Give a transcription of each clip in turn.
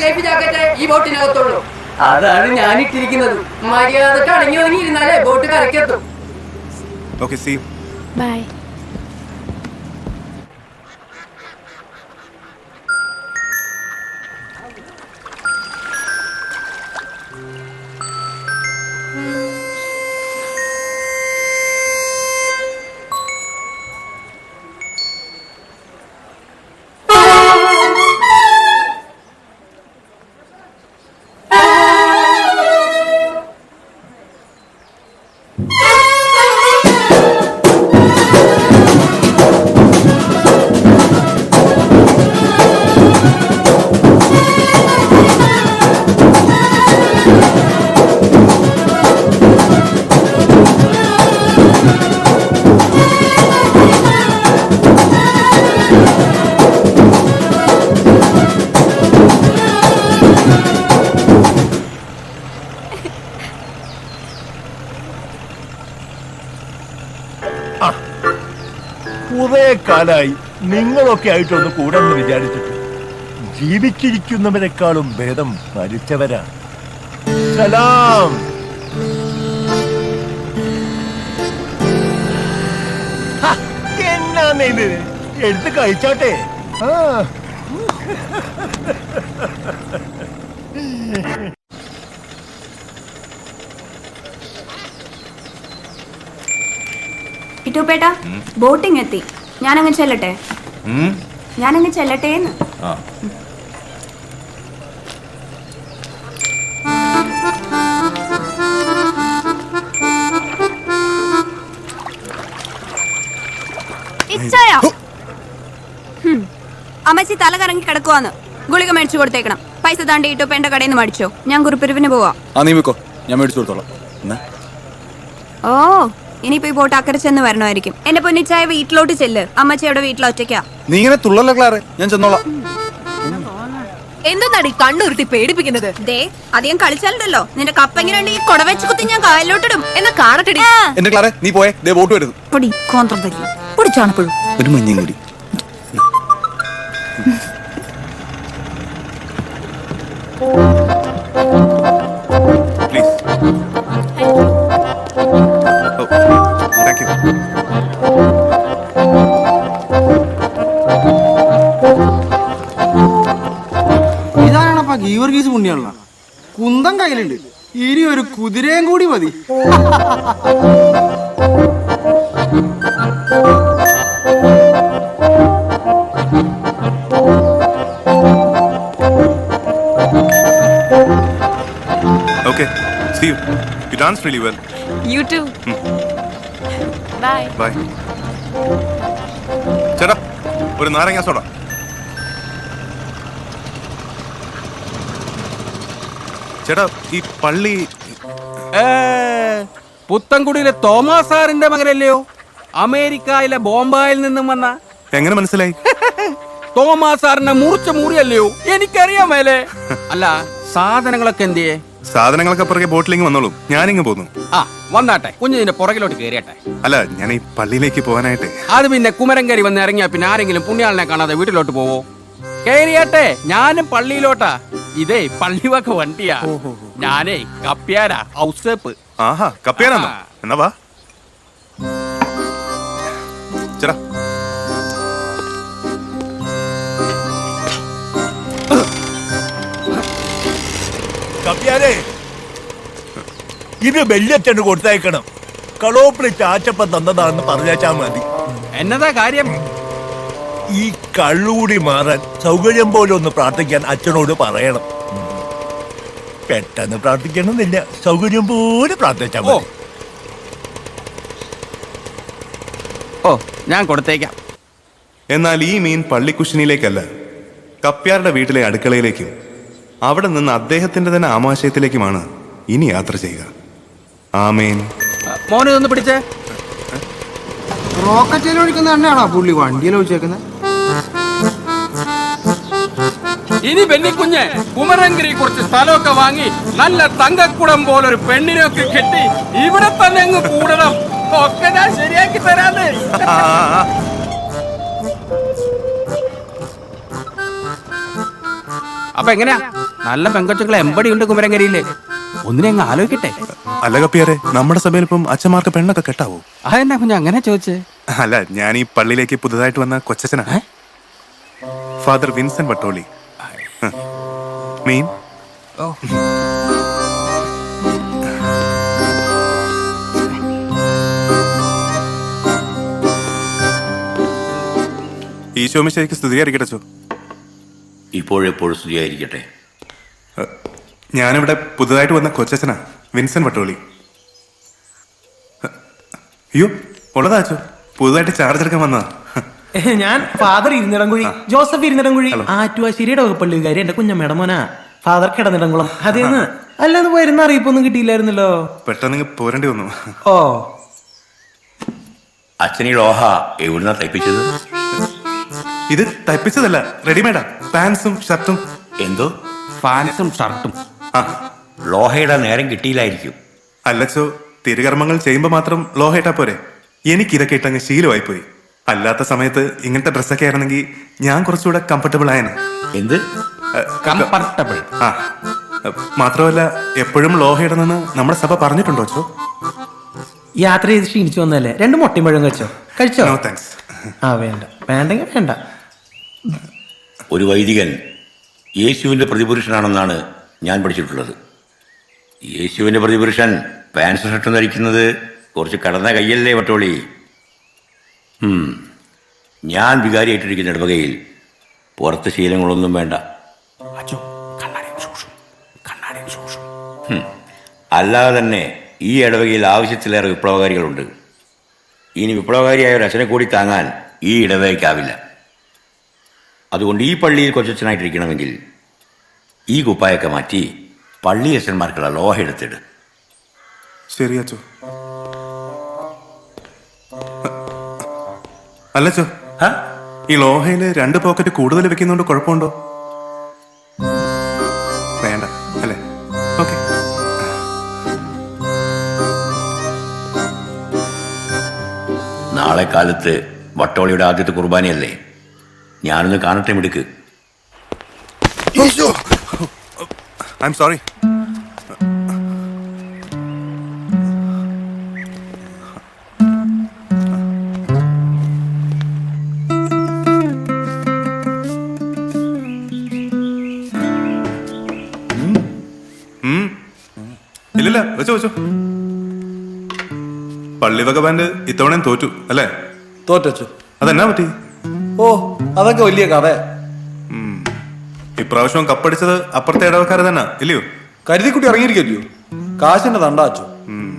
Life jacket ഈ ബോട്ടിനകത്തുള്ളൂ. അതാണ് ഞാൻ ഇട്ടിരിക്കുന്നത്. മര്യാദക്ക് അടങ്ങി ഒതുങ്ങി ഇരുന്നാലേ ബോട്ട് കരക്കെത്തും. Okay, see you. ബൈ. കുറെ കാലായി നിങ്ങളൊക്കെ ആയിട്ടൊന്ന് കൂടെന്ന് വിചാരിച്ചിട്ട്. ജീവിച്ചിരിക്കുന്നവരെക്കാളും ഭേദം മരിച്ചവരാ. സലാം. എന്നാ ഇത് എടുത്ത് കഴിച്ചാട്ടെ. ഇറ്റൂപ്പേട്ടാ, ബോട്ടിങ് എത്തി. ഞാനങ്ങ് ചെല്ലട്ടെ? ഞാനങ്ങ് ചെല്ലട്ടേന്ന്. അമ്മച്ചി തല കറങ്ങി കിടക്കുവാന്ന്. ഗുളിക മേടിച്ചു കൊടുത്തേക്കണം. പൈസ താണ്ടി ഇറ്റൂപ്പേന്റെ കടയിൽ നിന്ന് മേടിച്ചോ. ഞാൻ കുറിപ്പിരിവിന് പോവാ. ഓ, ഇനിയിപ്പോ ഈ ബോട്ട് അക്കരെ ചെന്ന് വരണമായിരിക്കും. എന്റെ പൊന്നിച്ചായ വീട്ടിലോട്ട് ചെല്ല്. അമ്മച്ചി അവിടെ വീട്ടിലൊറ്റയ്ക്കാ. നീ ഇങ്ങനെ തുള്ളല്ലോ ക്ലാറെ, ഞാൻ ചെന്നോളാം. എന്താണ് കണ്ണുരുട്ടി പേടിപ്പിക്കുന്നത്? ദേ, അധികം കളിച്ചാലുണ്ടല്ലോ നിന്റെ കപ്പെങ്ങനെ ഈ കൊട വെച്ച് കുത്തി ഞാൻ കായലിലോട്ടിടും. എന്നാ കാണട്ടെടി. എന്റെ ക്ലാറെ, നീ പോയേ, ദേ ബോട്ട് വരുന്നു. പൊടി കോന്ത്രം തല്ലി പൊടിച്ചാണപ്പോഴും ഒരു മഞ്ഞയും കൂടി. പ്ലീസ്. Thank you. ഇതാണപ്പാ ഗീവർഗീസ് പുണ്യാള. കുന്തം കയ്യിലുണ്ട്, ഇനി ഒരു കുതിരയും കൂടി മതി. Okay, see you. You dance really well. You too. Bye. Bye. ചേട്ടാ, ഒരു നാരങ്ങ സോഡ. ചേട്ടാ, ഈ പള്ളി പുത്തൻകുടിയിലെ തോമസ് സാറിന്റെ മകനല്ലയോ? അമേരിക്കയിലെ ബോംബായിൽ നിന്നും വന്ന. എങ്ങനെ മനസ്സിലായി? തോമസ് സാറിന്റെ മുറിച്ച മുറിയല്ലയോ? എനിക്കറിയാൻ മേലെ. അല്ല, സാധനങ്ങളൊക്കെ എന്തിയേ? സാധനങ്ങളൊക്കെ പുറകെ ബോട്ടിലിങ് വന്നോളൂ, ഞാനിങ്ങ് പോന്നു. ആ, വന്നാട്ടെ. കുഞ്ഞിന്റെ പുറകിലോട്ട് കയറിയട്ടെ. അല്ല, ഞാൻ ഈ പള്ളിയിലേക്ക് പോകാനായിട്ട്. അത് പിന്നെ കുമരൻ കയറി വന്ന് ഇറങ്ങിയാ പിന്നെ ആരെങ്കിലും പുണ്യാളിനെ കാണാതെ വീട്ടിലോട്ട് പോവോ? കയറിയാട്ടെ, ഞാനും പള്ളിയിലോട്ടാ. ഇതേ പള്ളിവക വണ്ടിയാ. ഞാനേ കപ്പ്യാരാ, ഔസേപ്പ്. ആഹാ, കപ്പ്യാരാന്നോ? എന്നാ വാ ചേട്ടാ. കപ്പ്യാരെ, ഇത് വെള്ളിയച്ഛന് കൊടുത്തയക്കണം. കളോപ്പിളി ചാച്ചപ്പം തന്നതാണെന്ന് പറഞ്ഞാച്ചാ മതി. എന്നതാ കാര്യം? ഈ കള്ളുകൂടി മാറാൻ സൗകര്യം പോലെ ഒന്ന് പ്രാർത്ഥിക്കാൻ അച്ഛനോട് പറയണം. പെട്ടെന്ന് പ്രാർത്ഥിക്കണമെന്നില്ല, സൗകര്യം പോലെ പ്രാർത്ഥിച്ചാൽ മതി. ഓ, ഞാൻ കൊടുത്തേക്കാം. എന്നാൽ ഈ മീൻ പള്ളിക്കുശിനിയിലേക്കല്ല, കപ്പ്യാരുടെ വീട്ടിലെ അടുക്കളയിലേക്കും അവിടെ നിന്ന് അദ്ദേഹത്തിന്റെ തന്നെ ആമാശയത്തിലേക്കുമാണ് ഇനി യാത്ര ചെയ്യുക. ആമേൻ. മോനെ ഒന്ന് പിടിച്ചേ. റോക്കറ്റിൽ ഒഴിക്കുന്ന എണ്ണയാണോ പുള്ളി വണ്ടിയിൽ ഒഴിച്ചേക്കുന്നത്? ഇനി പെണ്ണിക്കുഞ്ഞ് കുമരങ്കിരി കുറച്ച് സ്ഥലമൊക്കെ വാങ്ങി നല്ല തങ്കക്കുടം പോലൊരു പെണ്ണിനൊക്കെ കെട്ടി ഇവിടെ തന്നെ അങ്ങ് കൂടണം. ഒക്കെ ഞാൻ ശരിയാക്കി തരാന്ന്. അപ്പൊ എങ്ങനെയാ, നല്ല പെങ്കൊച്ചുങ്ങളെ എമ്പടിയുണ്ട് കുമരങ്കരിയില്. ഒന്നിനെ അങ്ങ് ആലോചിക്കട്ടെ. അല്ല കപ്പിയാരെ, നമ്മുടെ സഭയിൽ ഇപ്പം അച്ഛന്മാർക്ക് പെണ്ണൊക്കെ കെട്ടാവോ? അതെന്നാ കുഞ്ഞ് അങ്ങനെ ചോദിച്ചേ? അല്ല, ഞാൻ ഈ പള്ളിയിലേക്ക് പുതുതായിട്ട് വന്ന കൊച്ചച്ഛനാ, ഫാദർ വിൻസെന്റ് വട്ടോളി. മീൻ ഈശോമിശിഹായ്ക്ക് സ്തുതിയായിരിക്കട്ടെ അച്ചോ. ഇപ്പോഴെപ്പോഴും സ്തുതിയായിരിക്കട്ടെ. ഞാനിവിടെ പുതുതായിട്ട് വന്ന കൊച്ചച്ഛനാ, വിൻസെന്റ് വട്ടോളി. അയ്യോ ഉള്ളതാ അച്ചോ, പുതുതായിട്ട് ചാർജ് എടുക്കാൻ വന്നതാ. ഞാൻ ഫാദർ ഇരുന്നിടംകുഴി, ജോസഫ് ഇരുന്നിടംകുഴി, ആറ്റുവാശ്ശേരിയുടെ വകുപ്പള്ളി വികാരി എന്റെ കുഞ്ഞമ്മയുടെ മോനാ. ഫാദർ കിടന്നിടംകുളം. അതേന്ന് അല്ലാന്ന് പോയിരുന്ന അറിയിപ്പൊന്നും കിട്ടിയില്ലായിരുന്നല്ലോ. പെട്ടെന്ന് പോരേണ്ടി വന്നു. ഓ, അച്ഛനീ ലോഹ എവിടുന്നാ തയ്പ്പിച്ചത്? ഇത് തയ്പ്പിച്ചതല്ല, റെഡിമെയ്ഡാ. പാൻസും ഷർട്ടും. എന്തോ ഫാൻസും ഷർട്ടും. ആ ലോഹയുടെ നേരം കിട്ടിയില്ലായിരിക്കും. അല്ലച്ചോ, തിരുകർമ്മങ്ങൾ ചെയ്യുമ്പോ മാത്രം ലോഹയിട്ടാ പോരെ. എനിക്കിതൊക്കെ ഇട്ടങ്ങ് ശീലമായി പോയി. അല്ലാത്ത സമയത്ത് ഇങ്ങനത്തെ ഡ്രസ്സൊക്കെ ആയിരുന്നെങ്കിൽ ഞാൻ കുറച്ചുകൂടെ കംഫർട്ടബിൾ ആയനെ. എന്ത് കംഫർട്ടബിൾ? ആ മാത്രമല്ല, എപ്പോഴും ലോഹയിടണമെന്ന് നമ്മുടെ സഭ പറഞ്ഞിട്ടുണ്ടോ അച്ചോ? യാത്ര ചെയ്ത് ക്ഷീണിച്ചു വന്നല്ലേ, 2 മുട്ടയും പഴം കഴിച്ചോ? No thanks. ആ വേണ്ട, വേണ്ടെങ്കിൽ വേണ്ട. ഒരു വൈദികൻ യേശുവിന്റെ പ്രതിപുരുഷനാണെന്നാണ് ഞാൻ പഠിച്ചിട്ടുള്ളത്. യേശുവിന്റെ പ്രതിപുരുഷൻ പാൻസ് ഷർട്ടും ധരിക്കുന്നത് കുറച്ച് കടന്ന കയ്യല്ലേ വട്ടോളി? ഞാൻ വികാരിയായിട്ടിരിക്കുന്ന ഇടവകയിൽ പുറത്ത് ശീലങ്ങളൊന്നും വേണ്ട. അല്ലാതെ തന്നെ ഈ ഇടവകയിൽ ആവശ്യത്തിലേറെ വിപ്ലവകാരികളുണ്ട്. ഇനി വിപ്ലവകാരിയായ ഒരു അച്ഛനെ കൂടി താങ്ങാൻ ഈ ഇടവകയ്ക്കാവില്ല. അതുകൊണ്ട് ഈ പള്ളിയിൽ കൊച്ചച്ഛനായിട്ടിരിക്കണമെങ്കിൽ ഈ കുപ്പായൊക്കെ മാറ്റി പള്ളി അച്ഛന്മാർക്കുള്ള ലോഹ എടുത്തിട്. ശരി അച്ചോ. അല്ലച്ചോ, ഈ ലോഹയില് 2 പോക്കറ്റ് കൂടുതൽ വെക്കുന്നോണ്ട് കുഴപ്പമുണ്ടോ? വേണ്ട അല്ലേ? ഓക്കെ. നാളെ കാലത്ത് വട്ടോളിയുടെ ആദ്യത്തെ കുർബാനയല്ലേ, ഞാനൊന്ന് കാണട്ടെ മിടുക്ക്. I'm sorry. ഇല്ലില്ല, വെച്ചോ വെച്ചോ. പള്ളിവക ബാൻഡ് ഇത്തവണയും തോറ്റു അല്ലേ? തോറ്റു. അതെന്നാ പറ്റി? ഓ, അതൊക്കെ വലിയ കഥ. ഇപ്രാവശ്യം കപ്പടിച്ചത് അപ്പുറത്തെ ഇടവക്കാരെ തന്നെ ഇല്ലയോ? കരുതിക്കുട്ടി ഇറങ്ങിയിരിക്കല്ലോ, കാശിന്റെ തണ്ടാച്ചു.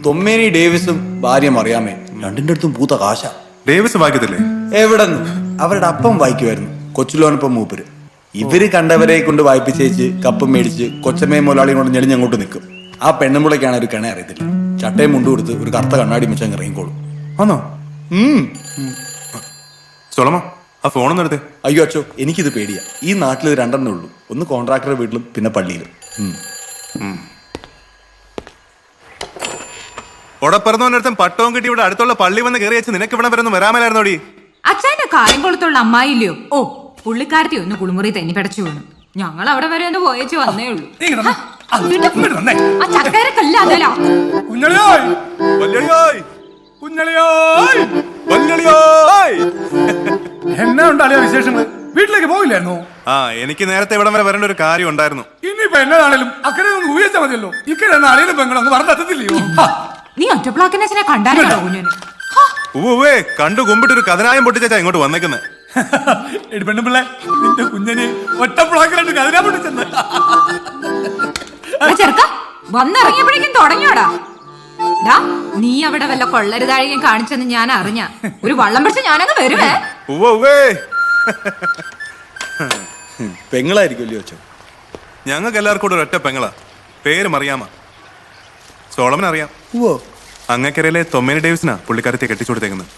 തൊമ്മേനി ഡേവിസും ഭാര്യ മറിയാമേ, രണ്ടിന്റെ അടുത്തും പൂത്ത കാശ. ഡേവിസ് വായിക്കത്തില്ലേ? എവിടെന്ന്? അവരുടെ അപ്പം വായിക്കുമായിരുന്നു, കൊച്ചിലോനപ്പം മൂപ്പര്. ഇവര് കണ്ടവരെ കൊണ്ട് വായിപ്പിച്ചേച്ച് കപ്പം മേടിച്ച് കൊച്ചമ്മയും മുതലാളിയും കൊണ്ട് ഞെളിഞ്ഞങ്ങോട്ട് നിൽക്കും. ആ പെണ്ണുമുളയ്ക്കാണ് ഒരു കിണ അറിയത്തില്ല. ചട്ടയും മുണ്ടു കൊടുത്ത് ഒരു കറുത്ത കണ്ണാടി വെച്ചങ്ങ് ഇറങ്ങിക്കോളും. ആണോ? സോളമ, ആ ഫോണൊന്നും എടുത്തേ. അയ്യോ അച്ചോ, എനിക്കിത് പേടിയാ. ഈ നാട്ടിൽ 2 ഉള്ളൂ, ഒന്ന് കോൺട്രാക്ടറുടെ വീട്ടിലും പിന്നെ പള്ളിയിലും. ഉടപ്പറന്നവനടുത്തും പട്ടവും കിട്ടി ഇവിടെ അടുത്തുള്ള പള്ളി വന്ന് കയറി വെച്ച് നിനക്ക് ഇവിടെ വരുന്ന വരാമലായിരുന്നോടി? അച്ഛന്റെ കായംകുളത്തുള്ള അമ്മായില്ലയോ? ഓ, പുള്ളിക്കാരത്തി ഒന്ന് കുളിമുറി തെന്നി പടച്ചു വീണു. ഞങ്ങൾ അവിടെ വരെ ഒന്ന് പോയേച്ച് വന്നേ ഉള്ളൂ. ആ ചക്കരക്കല്ല അതല്ലോ. എന്നാ ഉണ്ടാളിയ വിശേഷങ്ങൾ? വീട്ടിലേക്ക് പോയില്ലായിരുന്നു? ആ, എനിക്ക് നേരത്തെ ഇവിടം വരെ വരേണ്ട ഒരു കാര്യം ഉണ്ടായിരുന്നു. ഇനിയിപ്പോ എന്നതാണേലും അക്കരെ ഒന്ന് ഉപയോഗിച്ചാൽ മതിയല്ലോ. ഇക്കരെ അളിയനും പെങ്ങളൊന്ന് പറഞ്ഞെത്തില്ലയോ? നീ ഒറ്റപ്ലാക്കിനെ കണ്ടാലോ കുഞ്ഞിന്? ഉവ്വേ, കണ്ടു കുമ്പിട്ടൊരു കഥനായം പൊട്ടിച്ചാ ഇങ്ങോട്ട് വന്നേക്കുന്നത്. പെണ്ണുപിള്ളേ, നിന്റെ കുഞ്ഞിന് ഒറ്റപ്ലാക്കിലായിട്ട് കഥനാ പൊട്ടിച്ചെന്ന്. ചെറുക്ക വന്നിറങ്ങിയപ്പോഴേക്കും തുടങ്ങിയോടാ. നീ അവിടെ വല്ല കൊള്ളരുതാഴികയും കാണിച്ചെന്ന് ഞാൻ അറിഞ്ഞ ഒരു വള്ളം പിടിച്ച് ഞാനങ്ങ് വരുവേ. പെങ്ങളായിരിക്കുമല്ലോ അച്ചോ? ഞങ്ങൾക്ക് എല്ലാവർക്കും കൂടെ ഒരൊറ്റ പെങ്ങളാ, പേര് മറിയാമ. സോളമൻ അറിയാം. അങ്ങക്കരയിലെ തൊമ്മേനി ഡേവിസിനാ പുള്ളിക്കാരത്തെ കെട്ടിച്ചു കൊടുത്തേക്കുന്നത്.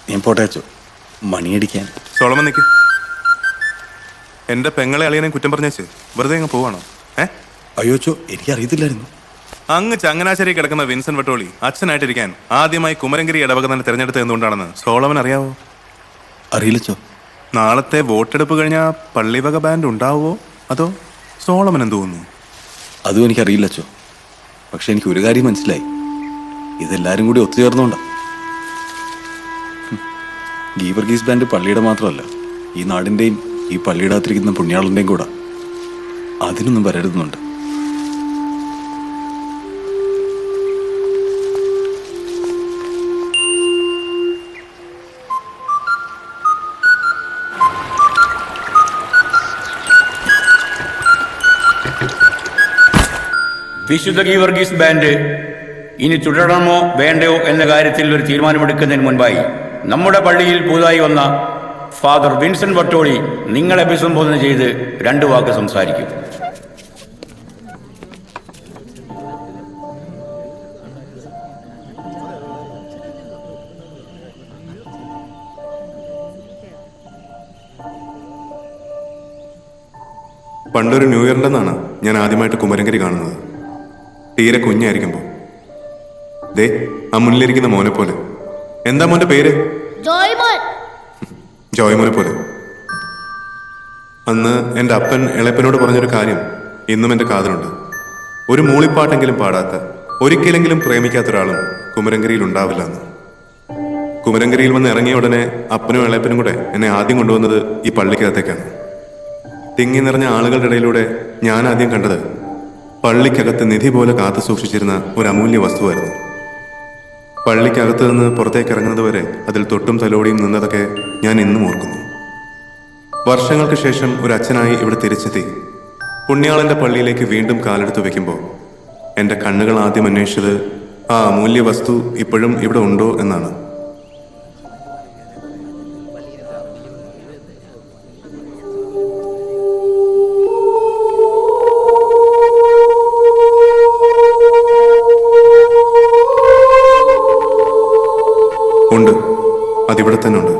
ഞാൻ പോട്ടെ അച്ചോ, മണിയടിക്കാൻ. സോളമൻ നിക്ക്. എന്റെ പെങ്ങളെ അളിയനെ കുറ്റം പറഞ്ഞേച്ച് വെറുതെ അങ്ങ് പോവാണോ? അയ്യോ അച്ചോ, എനിക്കറിയത്തില്ലായിരുന്നു. അങ്ങ് ചങ്ങനാശ്ശേരി കിടക്കുന്ന വിൻസെന്റ് വട്ടോളി അച്ഛനായിട്ടിരിക്കാൻ ആദ്യമായി കുമരങ്കിരി ഇടവക തന്നെ തിരഞ്ഞെടുത്തത് എന്തുകൊണ്ടാണെന്ന് സോളമൻ അറിയാവോ? അറിയില്ലച്ചോ. നാളത്തെ വോട്ടെടുപ്പ് കഴിഞ്ഞാൽ പള്ളിവക ബാൻഡ് ഉണ്ടാവുമോ അതോ സോളമൻ എന്ത് തോന്നുന്നു? അതും എനിക്കറിയില്ല അച്ചോ. പക്ഷെ എനിക്ക് ഒരു കാര്യം മനസ്സിലായി, ഇതെല്ലാരും കൂടി ഒത്തുചേർന്നോണ്ടാ. ഗീവർഗീസ് ബാൻഡ് പള്ളിയുടെ മാത്രമല്ല, ഈ നാടിൻ്റെയും ഈ പള്ളിയുടെ അകത്തിരിക്കുന്ന പുണ്യാളൻ്റെയും കൂടെ. അതിനൊന്നും വരരുന്നുണ്ട്. വിശുദ്ധ ഗീവർഗീസ് ബാൻഡ് ഇനി തുടരണമോ വേണ്ടയോ എന്ന കാര്യത്തിൽ ഒരു തീരുമാനമെടുക്കുന്നതിന് മുൻപായി നമ്മുടെ പള്ളിയിൽ പുതുതായി വന്ന ഫാദർ വിൻസെന്റ് വട്ടോളി നിങ്ങളെ അഭിസംബോധന ചെയ്ത് 2 വാക്ക് സംസാരിക്കും. പണ്ടൊരു ന്യൂ ഇയറിൻ്റെന്നാണ് ഞാൻ ആദ്യമായിട്ട് കുമരങ്കരി കാണുന്നത്. തീരെ കുഞ്ഞായിരിക്കുമ്പോൾ ദേ ആ മുന്നിലിരിക്കുന്ന മോനെ പോലെ. എന്താ മോന്റെ പേര്? ജോയ്മോനെ പോലെ. അന്ന് എൻ്റെ അപ്പൻ ഇളയപ്പനോട് പറഞ്ഞൊരു കാര്യം ഇന്നും എൻ്റെ കാതിലുണ്ട്. ഒരു മൂളിപ്പാട്ടെങ്കിലും പാടാത്ത, ഒരിക്കലെങ്കിലും പ്രേമിക്കാത്ത ഒരാളും കുമരങ്കരിയിൽ ഉണ്ടാവില്ല എന്ന്. കുമരങ്കരിയിൽ വന്ന് ഇറങ്ങിയ ഉടനെ അപ്പനും ഇളയപ്പനും കൂടെ എന്നെ ആദ്യം കൊണ്ടുവന്നത് ഈ പള്ളിക്കകത്തേക്കാണ്. തിങ്ങി നിറഞ്ഞ ആളുകളുടെ ഇടയിലൂടെ ഞാൻ ആദ്യം കണ്ടത് പള്ളിക്കകത്ത് നിധി പോലെ കാത്തു സൂക്ഷിച്ചിരുന്ന ഒരു അമൂല്യ വസ്തുവായിരുന്നു. പള്ളിക്കകത്ത് നിന്ന് പുറത്തേക്ക് ഇറങ്ങുന്നത് വരെ അതിൽ തൊട്ടും തലോടിയും നിന്നതൊക്കെ ഞാൻ ഇന്നും ഓർക്കുന്നു. വർഷങ്ങൾക്ക് ശേഷം ഒരു അച്ഛനായി ഇവിടെ തിരിച്ചെത്തി പുണ്യാളന്റെ പള്ളിയിലേക്ക് വീണ്ടും കാലെടുത്ത് വെക്കുമ്പോൾ എൻ്റെ കണ്ണുകൾ ആദ്യം അന്വേഷിച്ചത് ആ അമൂല്യ വസ്തു ഇപ്പോഴും ഇവിടെ ഉണ്ടോ എന്നാണ്. ഉണ്ട്, അതിവിടെ തന്നെ ഉണ്ട്.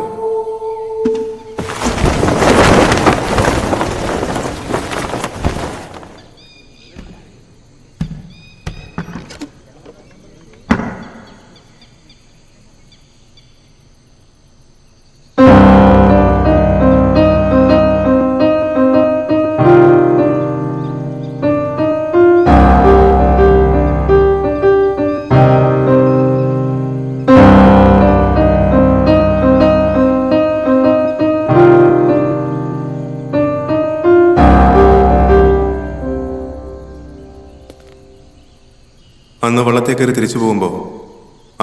അന്ന് വള്ളത്തെ കയറി തിരിച്ചു പോകുമ്പോൾ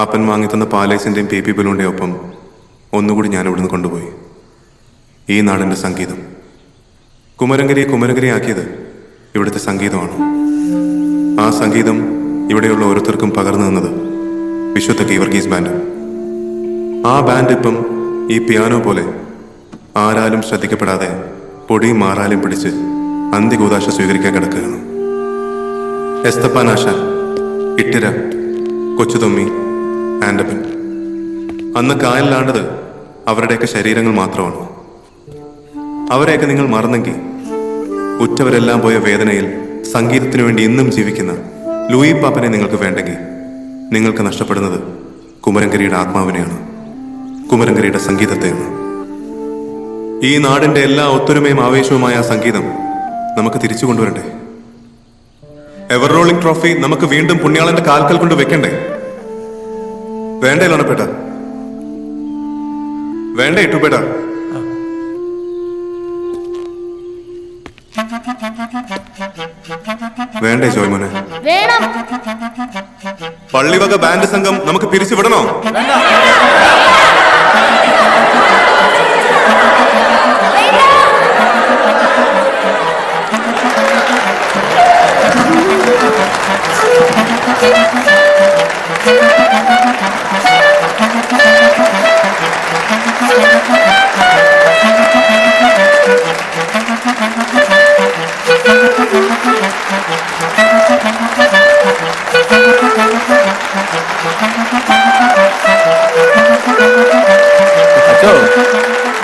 അപ്പൻ വാങ്ങിത്തന്ന പാലേസിൻ്റെയും പി ബലൂണിൻ്റെ ഒപ്പം ഒന്നുകൂടി ഞാൻ ഇവിടുന്ന് കൊണ്ടുപോയി. ഈ നാടിൻ്റെ സംഗീതം. കുമരങ്കരിയെ കുമരങ്കരിയാക്കിയത് ഇവിടുത്തെ സംഗീതമാണ്. ആ സംഗീതം ഇവിടെയുള്ള ഓരോരുത്തർക്കും പകർന്നു നിന്നത് വിശുദ്ധ ഗീവർഗീസ് ബാൻഡ്. ആ ബാൻഡ് ഇപ്പം ഈ പിയാനോ പോലെ ആരാലും ശ്രദ്ധിക്കപ്പെടാതെ പൊടിയും മാറാലും പിടിച്ച് അന്ത്യകൂദാശ സ്വീകരിക്കാൻ കിടക്കുകയാണ്. എസ്തപ്പാനാശ, ഇട്ടിര, കൊച്ചുതൊമ്മി, ആൻഡപ്പൻ. അന്ന് കായലിലാണ്ടത് അവരുടെയൊക്കെ ശരീരങ്ങൾ മാത്രമാണ്. അവരെയൊക്കെ നിങ്ങൾ മറന്നെങ്കിൽ ഉറ്റവരെല്ലാം പോയ വേദനയിൽ സംഗീതത്തിനു വേണ്ടി ഇന്നും ജീവിക്കുന്ന ലൂയി പാപ്പനെ നിങ്ങൾക്ക് വേണ്ടെങ്കിൽ നിങ്ങൾക്ക് നഷ്ടപ്പെടുന്നത് കുമരങ്കരിയുടെ ആത്മാവിനെയാണ്, കുമരങ്കരിയുടെ സംഗീതത്തെയാണ്. ഈ നാടിൻ്റെ എല്ലാ ഒത്തൊരുമയും ആവേശവുമായ ആ സംഗീതം നമുക്ക് തിരിച്ചു കൊണ്ടുവരണ്ടേ? എവർ റോളിംഗ് ട്രോഫി നമുക്ക് വീണ്ടും പുണ്യാളന്റെ കാൽക്കൽ കൊണ്ട് വെക്കണ്ടേ? വേണ്ടേ ലോണപ്പേട്ട? വേണ്ടേ ഇട്ടുപേട്ട? വേണ്ടേ ജോയ്മോനെ? പള്ളിവക ബാൻഡ് സംഘം നമുക്ക് പിരിച്ചുവിടണോ?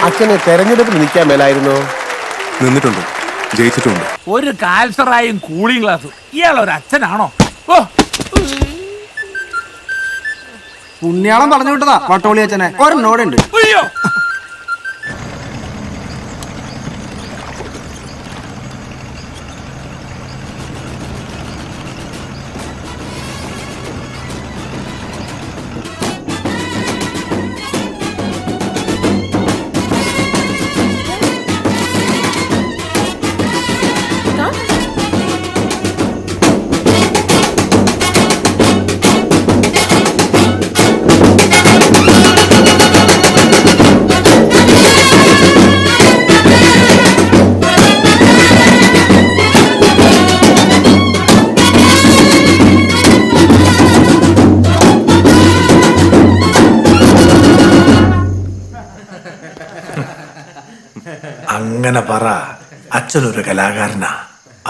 അച്ഛന് തെരഞ്ഞെടുപ്പിൽ നിൽക്കാൻ മേലായിരുന്നോ? നിന്നിട്ടുണ്ട്, ജയിച്ചിട്ടുണ്ട്. ഒരു കാൽസറായും കൂളിംഗ് ഗ്ലാസും ഇയാളൊരു അച്ഛനാണോ? ഓ, പുണ്യാളം പറഞ്ഞു വിട്ടതാ വട്ടോളി അച്ഛനെ. ഒരെണ്ണോടുണ്ട്. അയ്യോ, അങ്ങനെ പറ. അച്ഛനൊരു കലാകാരനാ.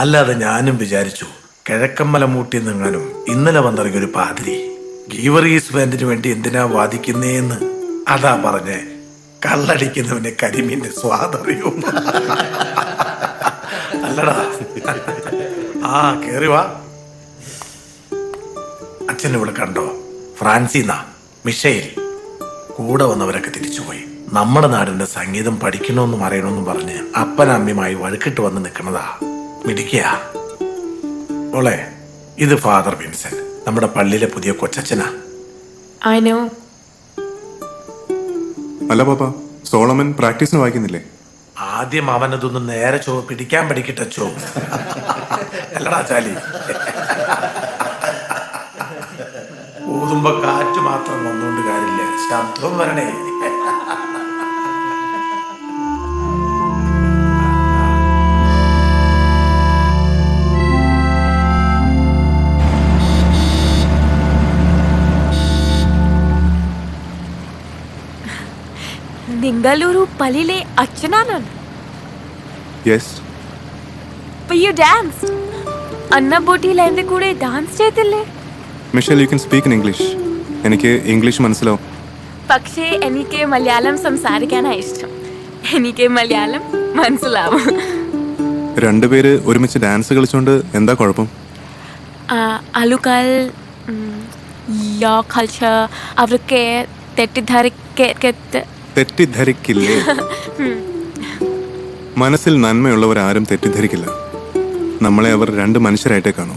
അല്ലാതെ ഞാനും വിചാരിച്ചു കിഴക്കമ്മല മൂട്ടി നിങ്ങാനും ഇന്നലെ വന്നിറങ്ങിയ ഒരു പാതിരി ഗീവറീസ് ബാൻഡിന് വേണ്ടി എന്തിനാ വാദിക്കുന്നേന്ന്. അതാ പറഞ്ഞേ, കള്ളടിക്കുന്നവന് കരിമീന്റെ സ്വാദറിയും. അല്ലടാ. ആ കേറി വാ. അച്ഛൻ ഇവിടെ കണ്ടോ? ഫ്രാൻസിന്നാ, മിഷേൽ. കൂടെ വന്നവരൊക്കെ തിരിച്ചുപോയി. നമ്മുടെ നാടിന്റെ സംഗീതം പഠിക്കണമെന്നും അറിയണമെന്നും പറഞ്ഞ് അപ്പനമ്മയുമായി വഴുക്കിട്ട് വന്ന് നിൽക്കുന്നതാ. മിടിക്കുക ഓളെ. ഇത് ഫാദർ വിൻസെന്റ്, നമ്മുടെ പള്ളിയിലെ പുതിയ കൊച്ചച്ഛനാ. അല്ല പാപ്പ, സോളമൻ പ്രാക്ടീസിന് വായിക്കുന്നില്ലേ? ആദ്യം അവനതൊന്ന് നേരെ പിടിക്കാൻ പഠിക്കട്ടെ ചോ. അല്ലടാ ചാലി. ഊതുമ്പോ കാറ്റ് മാത്രം വന്നുകൊണ്ട് കാര്യമില്ല, ശബ്ദം വരണേ. നിങ്ങളൊരു പള്ളിയിലെ അച്ഛനാണ്? യെസ്. You danced. അന്ന ബോട്ടിയിൽ എന്റെ കൂടെ ഡാൻസ് ചെയ്തില്ലേ? Michelle, you can speak in English. എനിക്ക് ഇംഗ്ലീഷ് മനസ്സിലാവും. പക്ഷേ എനിക്ക് മലയാളം സംസാരിക്കാനാണ് ഇഷ്ടം. എനിക്ക് മലയാളം മനസ്സിലാവും. രണ്ടുപേര് ഒരുമിച്ച് ഡാൻസ് കളിച്ചോണ്ട് എന്താ കുഴപ്പം? ആളുകൾ കൾച്ചർ അവർക്ക് തെറ്റിദ്ധരിക്കില്ലേ? മനസ്സിൽ നന്മയുള്ളവർ ആരും തെറ്റിദ്ധരിക്കില്ല. നമ്മളെ അവർ രണ്ട് മനുഷ്യരായിട്ടേ കാണൂ.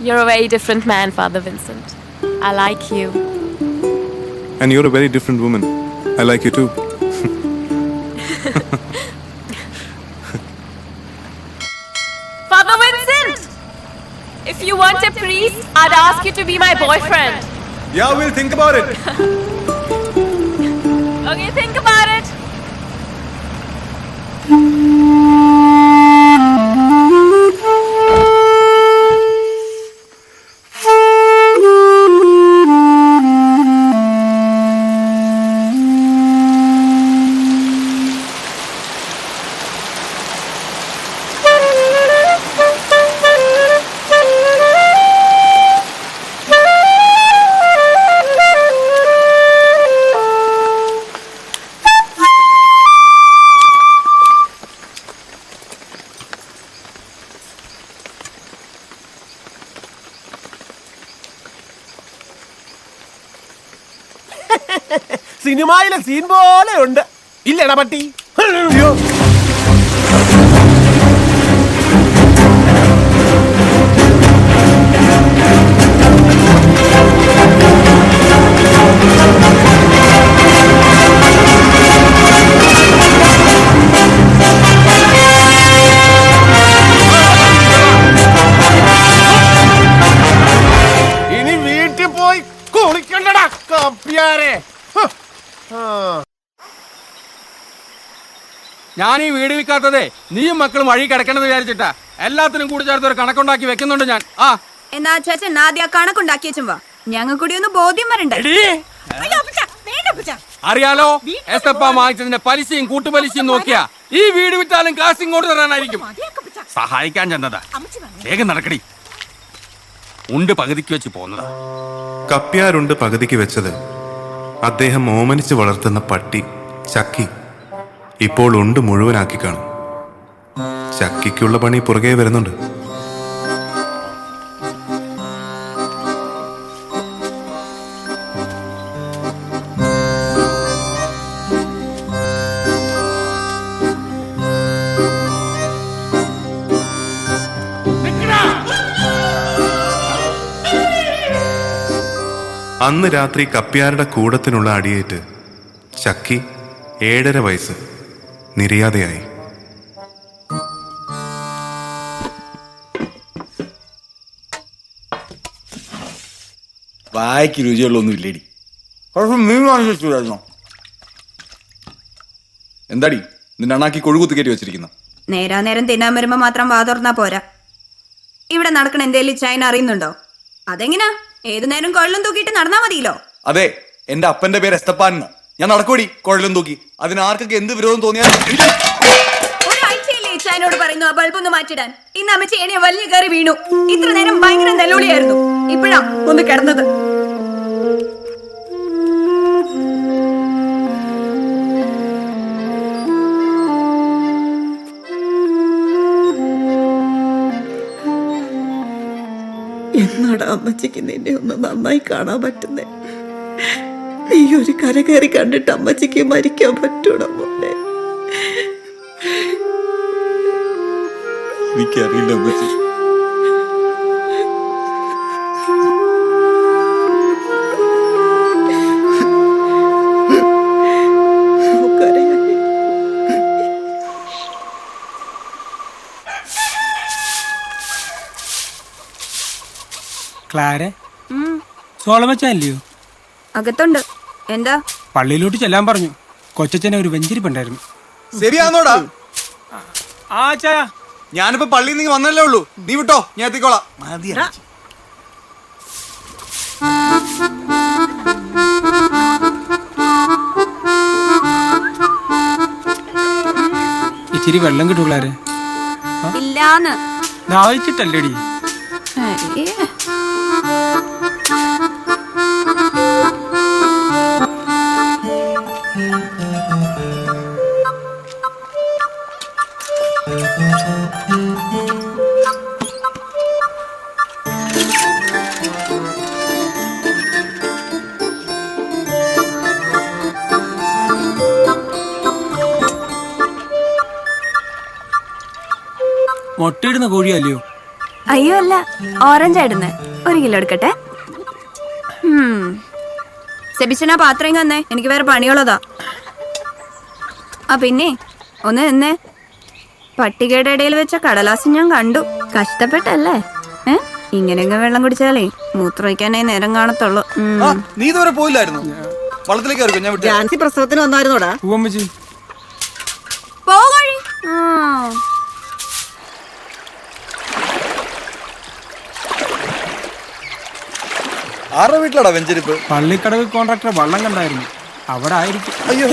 You're a very different man, Father Vincent. I like you. And you're a very different woman. I like you too. Father Vincent! If you want a priest, I'd ask you to be my boyfriend. Yeah, we'll think about it. Okay, think about it. സിനിമയിലെ scene പോലെ ഉണ്ട് ഇല്ലടാ പട്ടി. ഇനി വീട്ടിൽ പോയി കുളിക്കണ്ടടാ കപ്പ്യാരെ. ഞാൻ ഈ വീട് വിൽക്കാത്തതേ നീയും മക്കളും വഴി കിടക്കണമെന്ന് വിചാരിച്ചിട്ടാ. എല്ലാത്തിനും കൂടി ചേർത്ത് ഒരു കണക്കുണ്ടാക്കി വെക്കുന്നുണ്ട് ഞാൻ. എന്നാ ചേച്ചൻ ആദ്യം ആ കണക്കുണ്ടാക്കി വെച്ചും വാ, ഞങ്ങൾ കൂടി ഒന്ന് ബോധ്യം വരണ്ടേ? അറിയാലോ, എസ്തപ്പ വാങ്ങിച്ചതിന്റെ പലിശയും കൂട്ടുപലിശയും നോക്കിയാ ഈ വീട് വിറ്റാലും കാശ് ഇങ്ങോട്ട് തരാനായിരിക്കും. സഹായിക്കാൻ ചെന്നതാ. വേഗം നടക്കടി. ഉണ്ട് പകുതിക്ക് വെച്ച് പോന്നതാ. കപ്പ്യാരുണ്ട് പകുതിക്ക് വെച്ചത് അദ്ദേഹം ഓമനിച്ച് വളർത്തുന്ന പട്ടി ചക്കി ഇപ്പോൾ ഉണ്ട് മുഴുവനാക്കി കാണും. ചക്കിക്കുള്ള പണി പുറകെ വരുന്നുണ്ട്. അന്ന് രാത്രി കപ്പ്യാരുടെ കൂടത്തിനുള്ള അടിയേറ്റ് ചക്കി 7.5 വയസ്സ് നിര്യാതയായി. വായിക്ക് രുചിയുള്ളൊന്നും ഇല്ലേടി. മീൻ വാങ്ങിച്ചിട്ടുണ്ടായിരുന്നോ? എന്താടി നിന്റെ അണ്ണാക്കി കൊഴുകുത്തി കയറ്റി വെച്ചിരിക്കുന്ന? നേരം തിന്നാൻ വരുമ്പോ മാത്രം വാ തുറന്നാ പോരാ. ഇവിടെ നടക്കണ എന്തേലും ചൈന അറിയുന്നുണ്ടോ? അതെങ്ങനാ? ഏതു നേരം കൊള്ളും തൂക്കിയിട്ട് നടന്നാ മതിയല്ലോ. അതെ, എന്റെ അപ്പന്റെ പേര് എസ്തപ്പാൻ. ഞാൻ നടക്കൂടി കുഴലും തൂക്കി. അതിനാർക്കൊക്കെ എന്ത് വിരോധം തോന്നിയാൽ ഒരാഴ്ചയില്ലേ ഇച്ചായനോട് പറയുന്നു ആ ബൾബ് ഒന്ന് മാറ്റിടാൻ. ഇന്ന് അമ്മച്ചി എന്നെ വലിയ കയറി വീണു. ഇത്ര നേരം ഭയങ്കര നെല്ലോളിയായിരുന്നു. ഇപ്പഴാ ഒന്ന് കിടന്നത്. എന്നാടാ അമ്മച്ചിക്ക് നിന്നെ ഒന്ന് നന്നായി കാണാൻ പറ്റുന്നേ? നീ ഒരു കര കയറി കണ്ടിട്ട് അമ്മച്ചിക്ക് മരിക്കാൻ പറ്റൂടാ മോനെ? എനിക്കറിയില്ല അമ്മച്ചി. ക്ലാരെ സോളമച്ചല്ലയോ? അകത്തുണ്ട്. എന്താ? പള്ളിയിലോട്ട് ചെല്ലാൻ പറഞ്ഞു. കൊച്ചച്ഛനെ ഒരു വെഞ്ചരിപ്പുണ്ടായിരുന്നു. ശരിയാന്നോടാ? ആ ചായ ഞാനിപ്പോ പള്ളിയിൽ നിന്ന് വന്നല്ലേ ഉള്ളൂ. നീ വിട്ടോ, ഞാൻ എത്തിക്കോളാം. ഇച്ചിരി വെള്ളം കിട്ടൂളാരെ? ഇല്ലാന്ന്. ദാഹിച്ചിട്ടല്ലേടി? മുട്ടയിടുന്ന കോഴിയല്ലയോ? അയ്യോ അല്ല, ഓറഞ്ച് ആയിടുന്നേ. 1 കിലോ എടുക്കട്ടെ. സെബിച്ചനാ പാത്രം തന്നേ, എനിക്ക് വേറെ പണിയുള്ളതാ. ആ പിന്നെ ഒന്ന് നിന്നേ. പട്ടികയുടെ ഇടയിൽ വെച്ച കടലാസ് ഞാൻ കണ്ടു. കഷ്ടപ്പെട്ടല്ലേ? ഇങ്ങനെയൊക്കെ വെള്ളം കുടിച്ചാലേ മൂത്രമൊഴിക്കാനായി നേരം കാണത്തുള്ളൂ. നീ ഇതുവരെ പോയില്ലായിരുന്നു? വള്ളത്തിലേക്ക് ഇറക്കും. ഞാൻ ജാൻസി പ്രസവത്തിന് വന്നായിരുന്നോടാ? പോകഴി. ആരുടെ വീട്ടിലാടാ വെഞ്ചരിപ്പ്? പള്ളിക്കടവ് കോൺട്രാക്ടർ വള്ളം കണ്ടായിരുന്നു. അവിടെ ആയിരിക്കും. അയ്യോ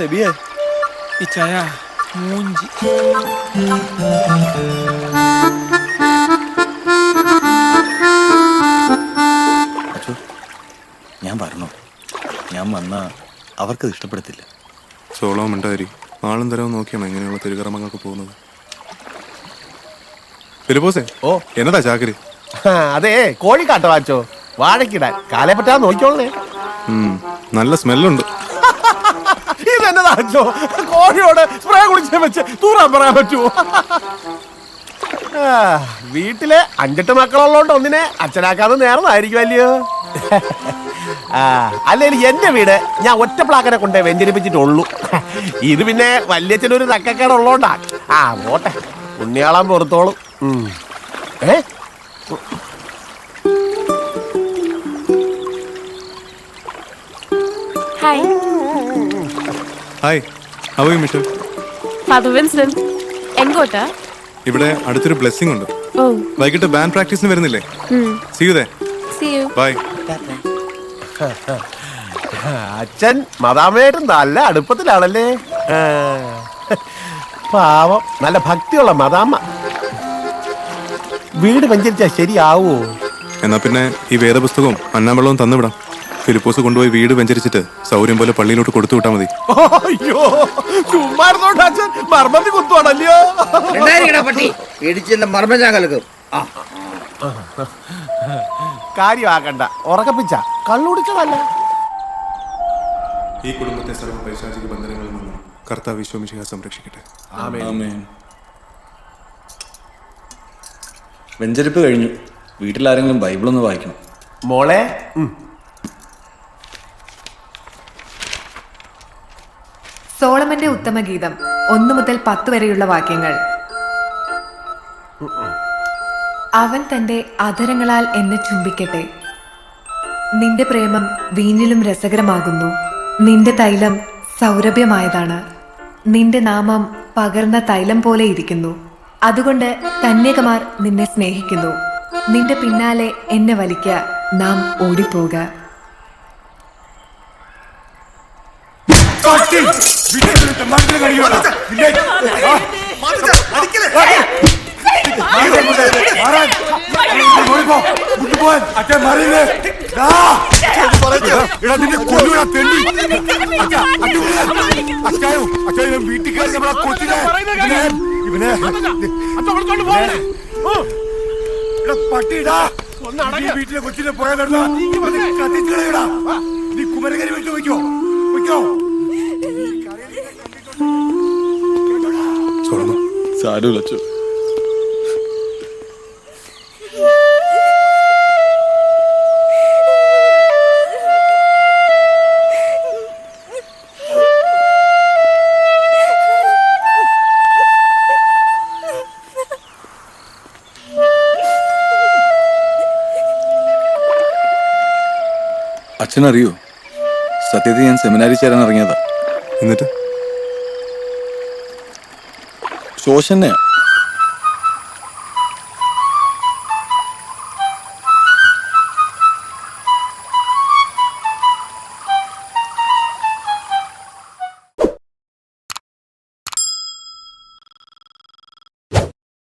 സെബിയേ, ഈ ചായ മൂഞ്ചി. ഞാൻ പറഞ്ഞു, ഞാൻ വന്ന അവർക്കത് ഇഷ്ടപ്പെടത്തില്ല. സോളവും ഉണ്ടായി ആളും തരവും നോക്കിയാണ് എങ്ങനെയുള്ള തിരുകർമ്മങ്ങൾക്ക് പോകുന്നത്. ഫിലിപ്പോസേ, ഓ എന്നതാ ചാക്കരി? അതെ, കോഴിക്കാട്ട വാച്ചോ, വാഴക്കിടാൻ കാലേ പറ്റാ നോക്കിയോളേ. നല്ല സ്മെല്ലുണ്ട്. ഇതെന്നതാച്ചോ, കോഴിയോട് സ്പ്രേ കുടിച്ച് വെച്ച് തൂറാൻ പറയാൻ പറ്റുമോ? വീട്ടിലെ 5-8 മക്കളുള്ളതുകൊണ്ട് ഒന്നിനെ അച്ഛനാക്കാതെ നേർന്നായിരിക്കും അല്ലയോ? അല്ലെങ്കിൽ എന്റെ വീട് ഞാൻ ഒറ്റ പ്ലാക്കനെ കൊണ്ടേ വെഞ്ചരിപ്പിച്ചിട്ടുള്ളൂ. ഇത് പിന്നെ വല്യച്ഛനൊരു തക്കക്കേടുള്ളോണ്ടാ. പോട്ടെ, ഉണ്ണിയാളാൻ പുറത്തോളും. Hi. Hi, how are you Michelle? Father Vincent, എങ്ങോട്ടാ? ഇവിടെ അടുത്തൊരു ബ്ലെസ്സിംഗ് ഉണ്ട്. വൈകിട്ട് ബാൻഡ് പ്രാക്ടീസിന് വരുന്നില്ലേ? See you there. See you. Bye. അച്ഛൻ മദാമയായിട്ട് നല്ല അടുപ്പത്തിലാണല്ലേ. പാവം, നല്ല ഭക്തിയുള്ള മദാമ്മ. വീട് വെഞ്ചരിച്ചാ ശരിയാവോ? എന്നാ പിന്നെ ഈ വേദപുസ്തകവും അന്നാവെള്ളവും തന്നുവിടാം. ഫിലിപ്പോസ് കൊണ്ടുപോയി വീട് വെഞ്ചരിച്ചിട്ട് സൗകര്യം പോലെ പള്ളിയിലോട്ട് കൊടുത്തു വിട്ടാൽ മതി. അയ്യോ, ചുമ്മാരുന്നോണ്ട് അച്ഛൻ മർമ്മത്തി കുത്തുവാണല്ലോ. കാര്യമാക്കണ്ട, ഉറക്കപ്പിച്ച കള്ളുടിച്ചതല്ല. ഈ കുടുംബത്തെ സർവ്വ പൈശാചിക ബന്ധനങ്ങളിൽ നിന്നും കർത്താവ് വിശ്വമിശിഹാ സംരക്ഷിക്കട്ടെ. ആമേൻ. വെഞ്ചരിപ്പ് കഴിഞ്ഞു. വീട്ടിലാരെങ്കിലും ബൈബിളൊന്ന് വായിക്കണം. മോളെ, സോളമന്റെ ഉത്തമഗീതം 1 മുതൽ 10 വരെയുള്ള വാക്യങ്ങൾ. അവൻ തന്റെ അധരങ്ങളാൽ എന്നെ ചുംബിക്കട്ടെ. നിന്റെ പ്രേമം വീഞ്ഞിലും രസകരമാകുന്നു. നിന്റെ തൈലം സൗരഭ്യമായതാണ്. നിന്റെ നാമം പകർന്ന തൈലം പോലെ ഇരിക്കുന്നു. അതുകൊണ്ട് കന്യകമാർ നിന്നെ സ്നേഹിക്കുന്നു. നിന്റെ പിന്നാലെ എന്നെ വലിക്ക, നാം ഓടിപ്പോക. വീട്ടിലെ കൊച്ചിനെ പുറകെ നടന്നാ കത്തിച്ചളയടാ. നീ കുമരകരി വെച്ച് വയ്ക്കോ വയ്ക്കോ. സാരമില്ല അച്ചു. അച്ഛനറിയോ, സത്യത്തിൽ ഞാൻ സെമിനാരിൽ ചേരാൻ ഇറങ്ങിയതാ. എന്നിട്ട് ശോഷന്നെയാ.